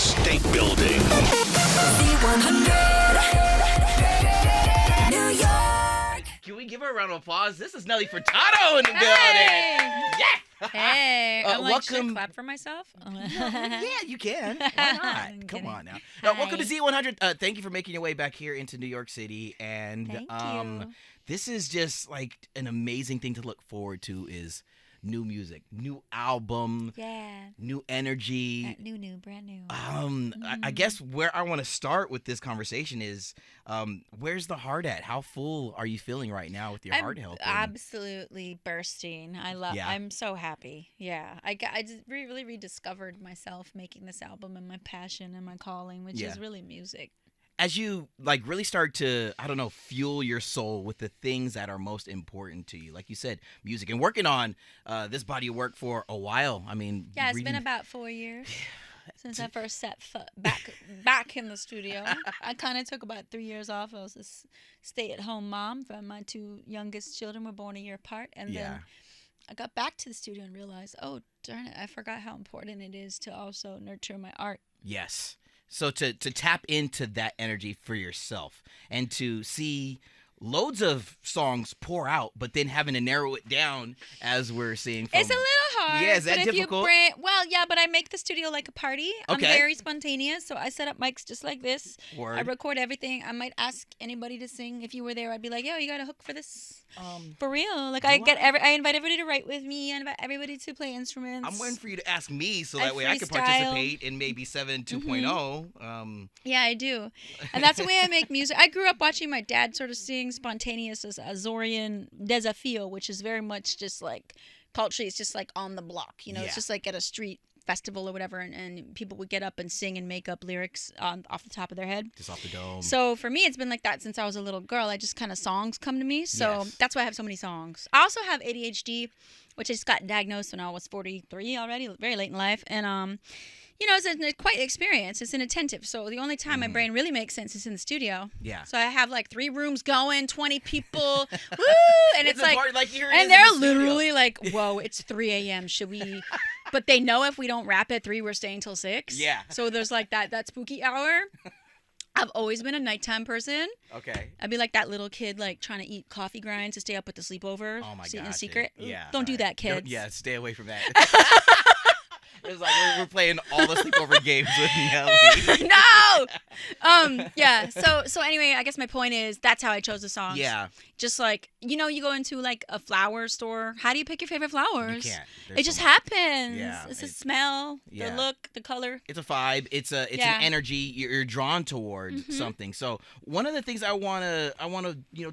state building. Z100 New York. Can we give her a round of applause? This is Nelly Furtado in the building. Yeah. Hey, I'm like, should I welcome. clap for myself? Yeah, you can. Why not? I'm Come kidding. on now. Hi. Welcome to Z100. Thank you for making your way back here into New York City. And Thank you. this is just like an amazing thing to look forward to is new music, new album, Yeah. new energy. New, brand new. I guess where I want to start with this conversation is, where's the heart at? How full are you feeling right now with your I'm heart health? absolutely bursting. Yeah. I'm so happy. Yeah. I just really rediscovered myself making this album and my passion and my calling, which Yeah. is really music. As you like really start to, I don't know, fuel your soul with the things that are most important to you, like you said, music, and working on this body of work for a while. I mean, Yeah, it's been reading- about 4 years since I first set foot back in the studio. I kind of took about 3 years off. I was a stay-at-home mom. My two youngest children were born a year apart, and Yeah. then I got back to the studio and realized, oh darn it, I forgot how important it is to also nurture my art. Yes. So to tap into that energy for yourself and to see loads of songs pour out, but then having to narrow it down as we're seeing from... It's a little hard. Yeah, is that but if difficult? But I make the studio like a party. Okay. I'm very spontaneous, so I set up mics just like this. Word. I record everything. I might ask anybody to sing. If you were there, I'd be like, yo, you got a hook for this? For real. Like, I invite everybody to write with me. I invite everybody to play instruments. I'm waiting for you to ask me so I that way I can freestyle. participate in maybe 7 2.0. Yeah, I do. And that's the way I make music. I grew up watching my dad sort of sing spontaneous as Azorian Desafio, which is very much just like culturally, it's just like on the block. You know, Yeah. it's just like at a street festival or whatever, and people would get up and sing and make up lyrics off the top of their head. Just off the dome. So for me, it's been like that since I was a little girl. I just kind of songs come to me. So Yes. that's why I have so many songs. I also have ADHD, which I just got diagnosed when I was 43 already, very late in life. And, you know, it's quite an experience. It's inattentive. So the only time my brain really makes sense is in the studio. Yeah. So I have like 3 rooms going, 20 people. Woo! And it's a like, party, like here it is in and they're the studio. literally like, whoa, it's 3 a.m. Should we? But they know if we don't wrap at 3, we're staying till 6. Yeah. So there's like that spooky hour. I've always been a nighttime person. Okay. I'd be like that little kid, like trying to eat coffee grinds to stay up with the sleepover. Oh my see, god. in secret. Yeah. Don't do all that, right. kids. Yeah, stay away from that. It's like we're playing all the sleepover games with Nelly. No. Yeah. So anyway, I guess my point is that's how I chose the songs. Yeah. Just like, you know, you go into like a flower store. How do you pick your favorite flowers? You can't. It There's just so much. happens. Yeah, It's the it's- smell, yeah. the look, the color. It's a vibe. It's Yeah. an energy. You're drawn towards something. So one of the things I wanna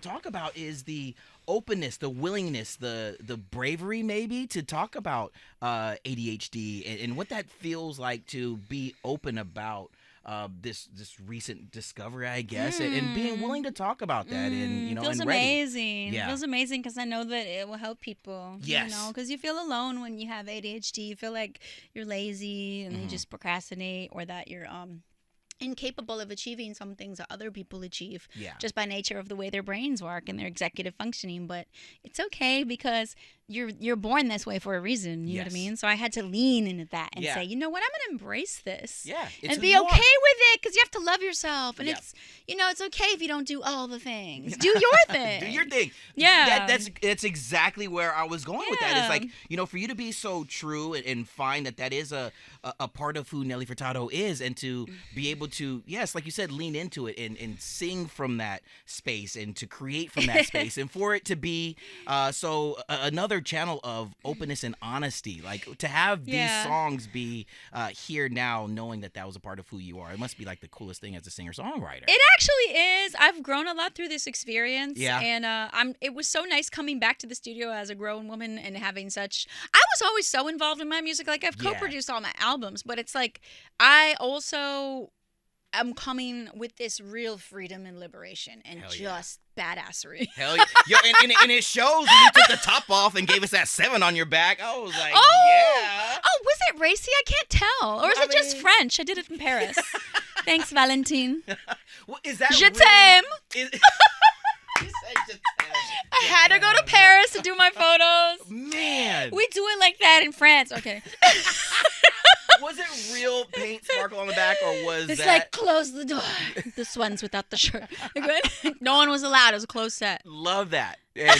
talk about is the openness, the willingness, the bravery maybe to talk about ADHD and what that feels like to be open about this recent discovery, I guess, and being willing to talk about that and feels and ready. amazing. Yeah. It feels amazing because I know that it will help people. Yes. You know, because you feel alone when you have ADHD. You feel like you're lazy and you just procrastinate, or that you're incapable of achieving some things that other people achieve Yeah. just by nature of the way their brains work and their executive functioning. But it's okay because you're born this way for a reason. You know what I Yes. mean? So I had to lean into that and Yeah. say, you know what, I'm going to embrace this. Yeah, it's And who be you okay are. with it because you have to love yourself. And Yeah. it's, it's okay if you don't do all the things. Do your thing. Do your thing. Yeah. That's exactly where I was going with that. It's like, Yeah. for you to be so true and find that is a part of who Nelly Furtado is, and to be able to, yes, like you said, lean into it and sing from that space and to create from that space, and for it to be another channel of openness and honesty, like to have these Yeah. songs be here now, knowing that was a part of who you are. It must be like the coolest thing as a singer-songwriter. It actually is. I've grown a lot through this experience. Yeah. And it was so nice coming back to the studio as a grown woman and having such. I was always so involved in my music. Like, I've Yeah. co-produced all my albums, but it's like I also am coming with this real freedom and liberation and Hell yeah. just badassery. Hell yeah. Yo, and it shows when you took the top off and gave us that 7 on your back. I was like, yeah. Oh, was it racy? I can't tell. Or is it just mean- French? I did it in Paris. Thanks, Valentine. Well, is that Je really- t'aime. Is, you said je t'aime. I had to go to Paris to do my photos. Man. We do it like that in France. Okay. Was it real paint sparkle on the back, or was It's that like, close the door. This one's without the shirt. No one was allowed. It was a closed set. Love that. And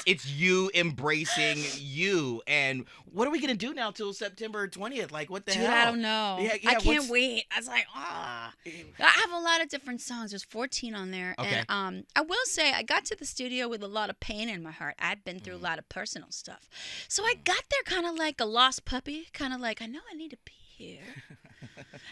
it's you embracing you. And what are we gonna do now till September 20th? Like, what the Dude, hell? I don't know. Yeah, I can't wait. I was like, I have a lot of different songs. There's 14 on there. Okay. And I will say, I got to the studio with a lot of pain in my heart. I'd been through a lot of personal stuff. So I got there kind of like a lost puppy, kind of like, I know I need to be here.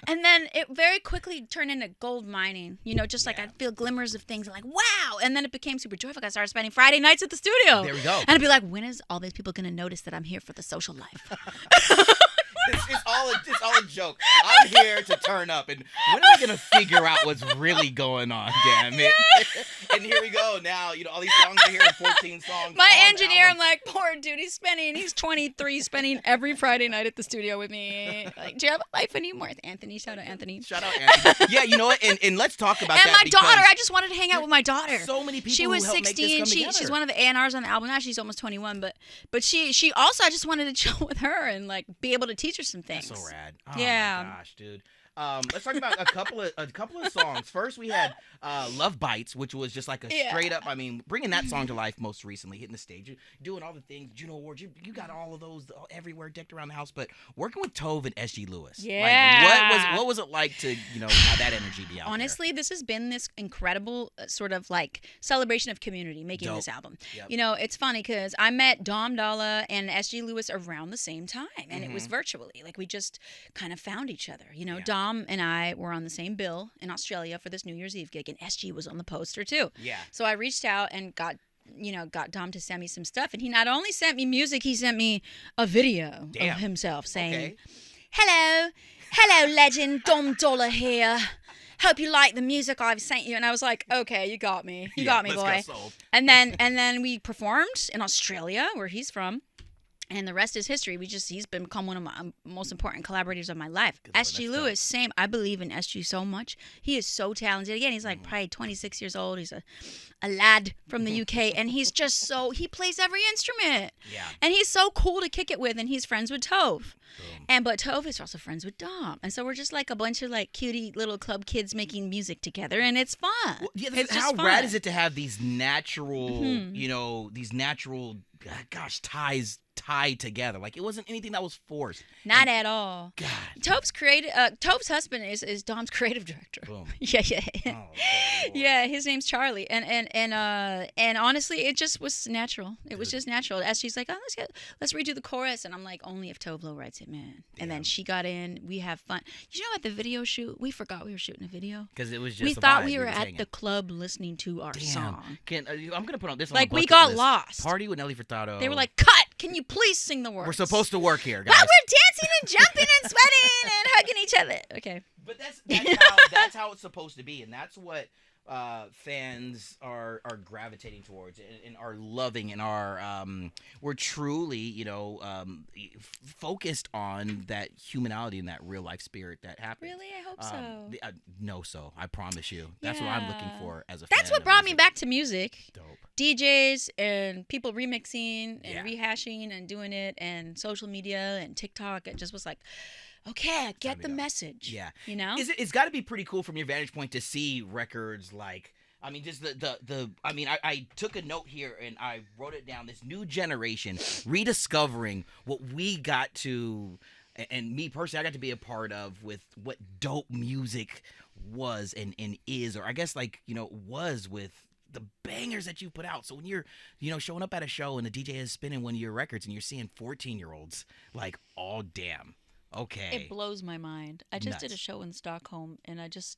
And then it very quickly turned into gold mining, just like I'd feel glimmers of things, like, wow. And then it became super joyful. I started spending Friday nights at the studio. There we go. And I'd be like, when is all these people going to notice that I'm here for the social life? It's all a joke. I'm here to turn up, and when are we gonna figure out what's really going on? Damn it! Yeah. And here we go. Now all these songs are here, 14 songs. My engineer, I'm like, poor dude. He's 23, spending every Friday night at the studio with me. Like, do you have a life anymore? Anthony, shout out Anthony. Shout out Anthony. Yeah, you know what? And let's talk about and that. And my daughter, I just wanted to hang out with my daughter. So many people. She was who helped 16. Make this come together. She's one of the A&Rs on the album now. She's almost 21, but she also, I just wanted to chill with her and like be able to teach her some things. That's so rad. Oh yeah. my gosh, dude. Let's talk about a couple of songs. First, we had "Love Bites," which was just like a straight up. Bringing that song to life most recently, hitting the stage, doing all the things. Juno Awards, you got all of those everywhere, decked around the house. But working with Tove and SG Lewis, yeah. what was it like to have that energy be out Honestly, there? this has been this incredible sort of like celebration of community making this album. Yep. It's funny because I met Dom Dalla and SG Lewis around the same time, and it was virtually. Like we just kind of found each other. Dom and I were on the same bill in Australia for this New Year's Eve gig, and SG was on the poster too. Yeah. So I reached out and got Dom to send me some stuff, and he not only sent me music, he sent me a video of himself saying, Hello, legend, Dom Dollar here. Hope you like the music I've sent you. And I was like, okay, you got me. You got me, boy. And then we performed in Australia, where he's from. And the rest is history. He's become one of my most important collaborators of my life. SG Lewis, same. I believe in SG so much. He is so talented. Again, he's like probably 26 years old. He's a lad from the UK. And he's just he plays every instrument. Yeah. And he's so cool to kick it with. And he's friends with Tove. But Tove is also friends with Dom. And so we're just like a bunch of like cutie little club kids making music together. And it's fun. Well, yeah, it's how just fun. rad is it to have these natural, ties tied together? Like it wasn't anything that was forced. Not at all. God. Tove's husband is Dom's creative director. Boom. Yeah. Oh, yeah, his name's Charlie. And honestly, it just was natural. It was just natural. As she's like, let's redo the chorus, and I'm like, only if Tove Lo writes it, man. And then she got in. We have fun. At the video shoot, we forgot we were shooting a video because it was just. We thought we were at the club listening to our song. I'm gonna put on this. Like we got lost. Party with Nelly Furtado. They were like, cut. Can you please sing the words? We're supposed to work here, guys. But we're dancing and jumping and sweating and hugging each other. Okay. But that's how it's supposed to be, and that's what fans are gravitating towards and are loving and are we're truly focused on that humanity and that real life spirit that happens. Really, I hope so. I promise you. That's what I'm looking for as a fan. That's what brought me back to music. Dope. DJs and people remixing and rehashing and doing it, and social media and TikTok. It just was like, okay, I get the message. Yeah. It's got to be pretty cool from your vantage point to see records like, just I took a note here and I wrote it down. This new generation rediscovering what we got to, and me personally, I got to be a part of with what dope music was and is, or I guess was with the bangers that you put out. So when you're, showing up at a show and the DJ is spinning one of your records and you're seeing 14-year-olds like, oh, damn. Okay. It blows my mind. I just did a show in Stockholm, and it's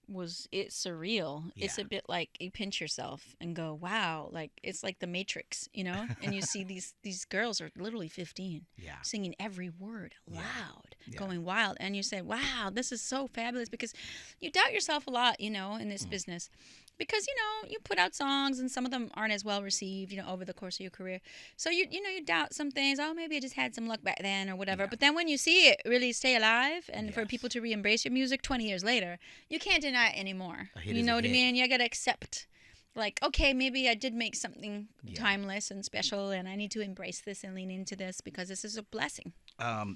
surreal. Yeah. It's a bit like you pinch yourself and go, wow, like it's like the Matrix, and you see these girls are literally 15 singing every word loud, going wild. And you say, wow, this is so fabulous, because you doubt yourself a lot, in this business. Because, you put out songs and some of them aren't as well received, over the course of your career. So, you doubt some things. Oh, maybe I just had some luck back then or whatever. Yeah. But then when you see it really stay alive and for people to re-embrace your music 20 years later, you can't deny it anymore. You know what I mean? You got to accept, like, okay, maybe I did make something timeless and special, and I need to embrace this and lean into this because this is a blessing.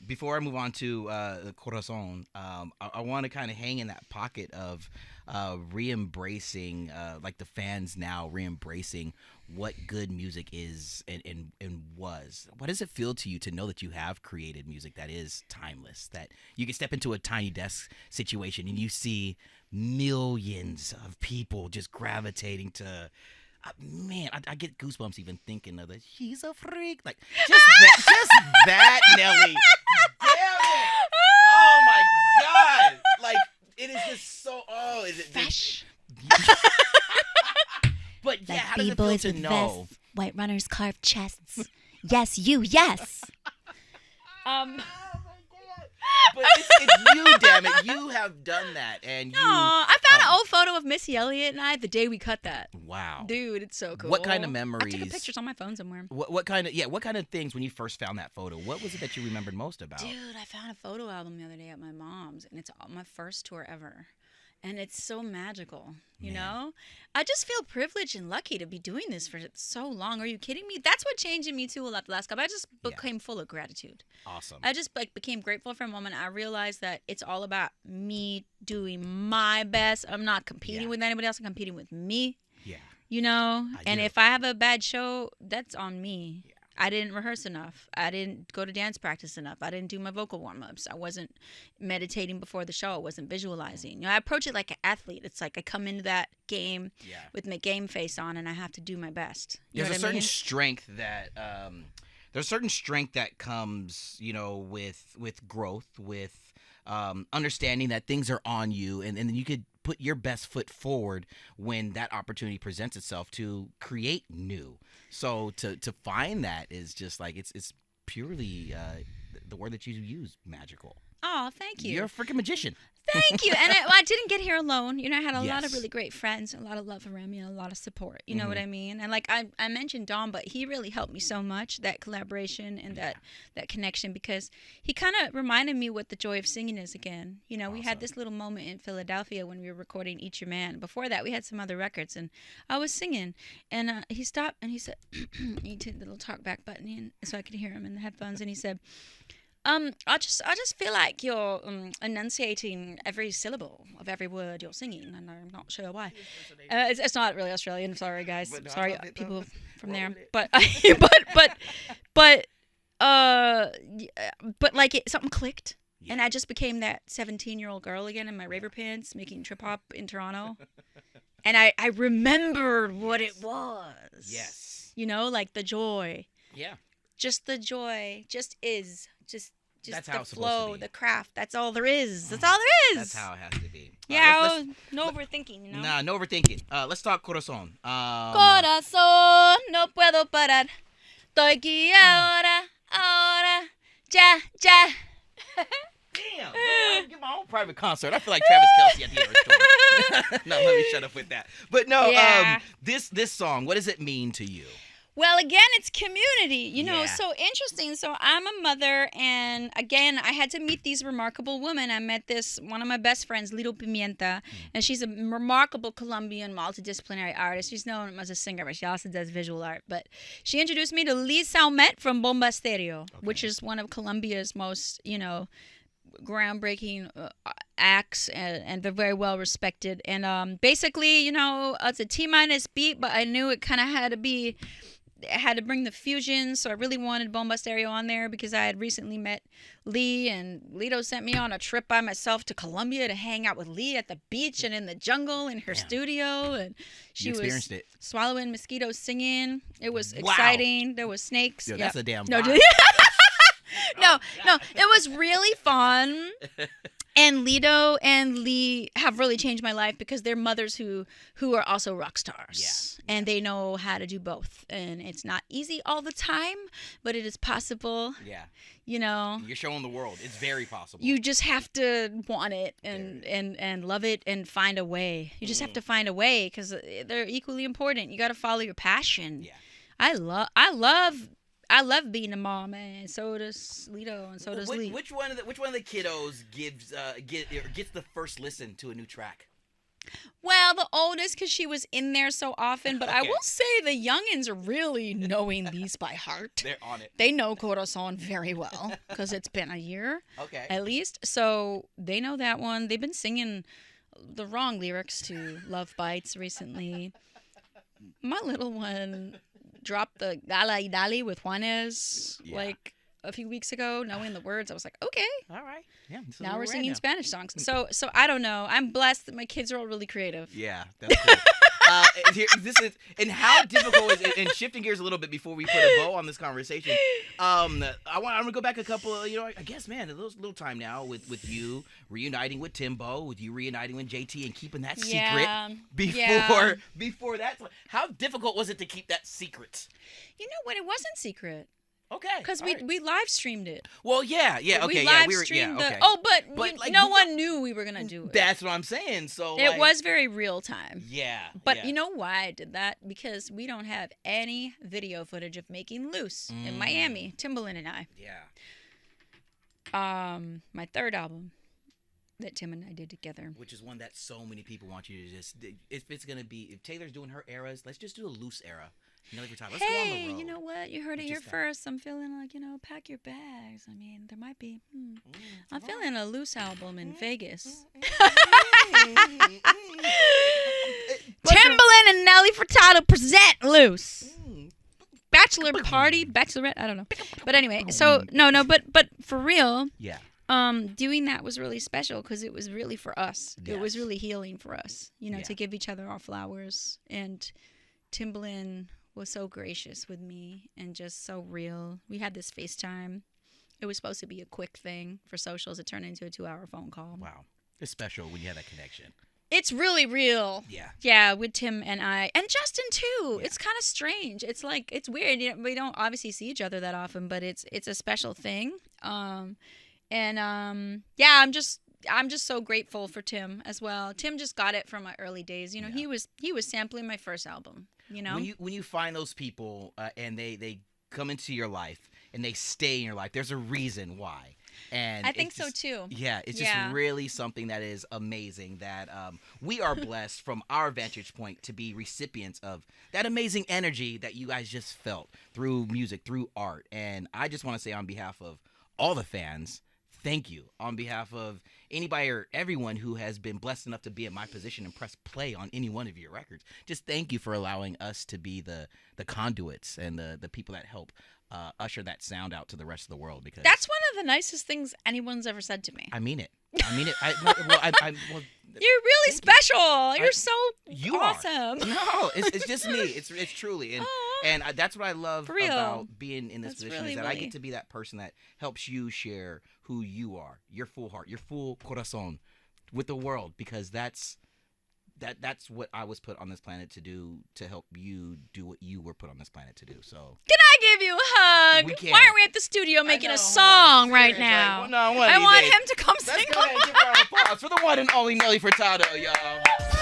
Before I move on to the Corazon, I want to kind of hang in that pocket of re-embracing, like the fans now re-embracing what good music is and was. What does it feel to you to know that you have created music that is timeless, that you can step into a tiny desk situation and you see millions of people just gravitating to man, I get goosebumps even thinking of it. She's a freak. Like just that, Nelly. Damn it! Oh my God! Like it is just so. Oh, is it Fresh. But yeah, Like how does it feel B-boys to with know? vests, white runners carved chests. Yes, you, yes. Um. But it's you, damn it! You have done that, and you. Aw, I found an old photo of Missy Elliott and I the day we cut that. Wow, Dude, it's so cool. What kind of memories? I took a picture on my phone somewhere. What kind of things when you first found that photo? What was it that you remembered most about? Dude, I found a photo album the other day at my mom's, and it's my first tour ever. And it's so magical, you know? I just feel privileged and lucky to be doing this for so long. Are you kidding me? That's what changed in me, too, a lot the last couple. I just became full of gratitude. Awesome. I just became grateful for a moment. I realized that it's all about me doing my best. I'm not competing with anybody else. I'm competing with me. Yeah. You know? And do. if I have a bad show, that's on me. Yeah. I didn't rehearse enough. I didn't go to dance practice enough. I didn't do my vocal warm-ups. I wasn't meditating before the show. I wasn't visualizing. You know, I approach it like an athlete. It's like I come into that game with my game face on, and I have to do my best. There's a certain strength that comes, you know, with growth, with understanding that things are on you, and then you could put your best foot forward when that opportunity presents itself to create new. So to find that is just like it's purely the word that you use, magical. Oh, thank you. You're a freaking magician. Thank you. And I didn't get here alone. You know, I had a lot of Yes. really great friends, a lot of love around me, and a lot of support. You know what I mean? And like I mentioned Dom, but he really helped me so much, that collaboration and that connection, because he kind of reminded me what the joy of singing is again. You know, we had this little moment in Philadelphia when we were recording Eat Your Man. Before that, we had some other records, and I was singing, and he stopped and he said, he took the little talk back button in so I could hear him in the headphones, and he said, I just feel like you're enunciating every syllable of every word you're singing, and I'm not sure why. It's not really Australian. Sorry, guys. But no, Sorry, I love it, people though. from Roll there. with it. But like something clicked, and I just became that 17-year-old girl again in my raver pants, making trip hop in Toronto, and I remembered what it was. Yes. You know, like the joy. Yeah. Just the joy. Just That's the how it's supposed to flow, be. the craft. That's all there is. That's all there is. That's how it has to be. Yeah, no overthinking, you know. Nah, no overthinking. Let's talk Corazon. Corazón, no puedo parar. Estoy aquí ahora, ya. Damn, I get my own private concert. I feel like Travis Kelce at the Eras Tour. No, let me shut up with that. But no, Yeah. this song, what does it mean to you? Well, again, it's community, you know, Yeah. so interesting. So I'm a mother, and again, I had to meet these remarkable women. I met one of my best friends, Lido Pimienta, and she's a remarkable Colombian multidisciplinary artist. She's known as a singer, but she also does visual art. But she introduced me to Liz Salmet from Bomba Stereo, which is one of Colombia's most, you know, groundbreaking acts, and they're very well respected. And basically, you know, it's a T-minus beat, but I knew it kind of had to bring the fusion, so I really wanted Bomba Stereo on there because I had recently met Lee, and Lito sent me on a trip by myself to Colombia to hang out with Lee at the beach and in the jungle in her studio, and she was experienced it. swallowing mosquitoes singing. It was Wow. exciting. There was snakes. Yo, Yeah. that's a damn No, vibe. no, it was really fun. And Lido and Lee have really changed my life because they're mothers who are also rock stars. Yeah. And they know how to do both. And it's not easy all the time, but it is possible. Yeah. You know, You're showing the world. It's very possible. you just have to want it and love it and find a way. You just have to find a way because they're equally important. You got to follow your passion. Yeah. I love being a mom, and so does Lido, and so does Lee. Which one of the kiddos gets the first listen to a new track? Well, the oldest, because she was in there so often. But I Okay. will say the youngins are really knowing these by heart. They're on it. They know Corazon very well because it's been a year Okay. at least. So they know that one. They've been singing the wrong lyrics to Love Bites recently. My little one dropped the Gala y Dali with Juanes like a few weeks ago, knowing the words. I was like, okay. All right. Yeah. this is Now where we're at singing now. Spanish songs. So I don't know. I'm blessed that my kids are all really creative. Yeah, that's cool. And how difficult is it? And shifting gears a little bit before we put a bow on this conversation, I'm gonna go back a couple. I guess, man, a little time now with you reuniting with Timbo, with you reuniting with JT, and keeping that secret before that. How difficult was it to keep that secret? You know what? It wasn't secret. Okay, Because all right. we live streamed it. Well, yeah, okay, we yeah, live we were, streamed okay. but no one knew we were gonna do it. That's what I'm saying. So It was very real time. Yeah. But you know why I did that? Because we don't have any video footage of making Loose in Miami, Timbaland and I. Yeah. My third album that Tim and I did together. Which is one that so many people want you to just. If Taylor's doing her eras, let's just do a Loose era. Nelly Furtado. Let's go on the road. You know what? You heard it Which here is that? first. I'm feeling like, pack your bags. I mean, there might be. I'm feeling a Loose album in Vegas. Timbaland and Nelly Furtado present Loose. Bachelor party, bachelorette, I don't know. But anyway, so but for real, Yeah. doing that was really special because it was really for us. It was Yes. really healing for us, Yeah. to give each other our flowers. And Timbaland was so gracious with me and just so real. We had this FaceTime. It was supposed to be a quick thing for socials. It turned into a 2-hour phone call. Wow. It's special when you have that connection. It's really real. Yeah. Yeah, with Tim and I. And Justin, too. Yeah. It's kind of strange. It's like, it's weird. We don't obviously see each other that often, but it's a special thing. I'm just so grateful for Tim as well. Tim just got it from my early days. He was sampling my first album, When you find those people and they come into your life and they stay in your life, there's a reason why. And I think so too. Yeah, it's just really something that is amazing that we are blessed from our vantage point to be recipients of that amazing energy that you guys just felt through music, through art. And I just want to say on behalf of all the fans, thank you. On behalf of anybody or everyone who has been blessed enough to be in my position and press play on any one of your records, just thank you for allowing us to be the conduits and the people that help usher that sound out to the rest of the world. Because that's one of the nicest things anyone's ever said to me. I mean it. Well, You're really special. You're so you awesome. Are. No, it's just me. It's truly and that's what I love For real. about being in this That's position really, is that I really- get to be that person that helps you share who you are, your full heart, your full corazon with the world, because that's what I was put on this planet to do, to help you do what you were put on this planet to do. So Can I give you a hug? We can. Why aren't we at the studio making know, a hold song on. right Seriously, now? well, no, I want him to come Let's sing. go ahead and give her an applause for the one and only Nelly Furtado, y'all.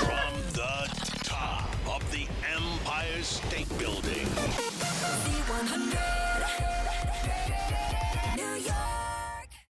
From the top of the Empire State Building. Z100.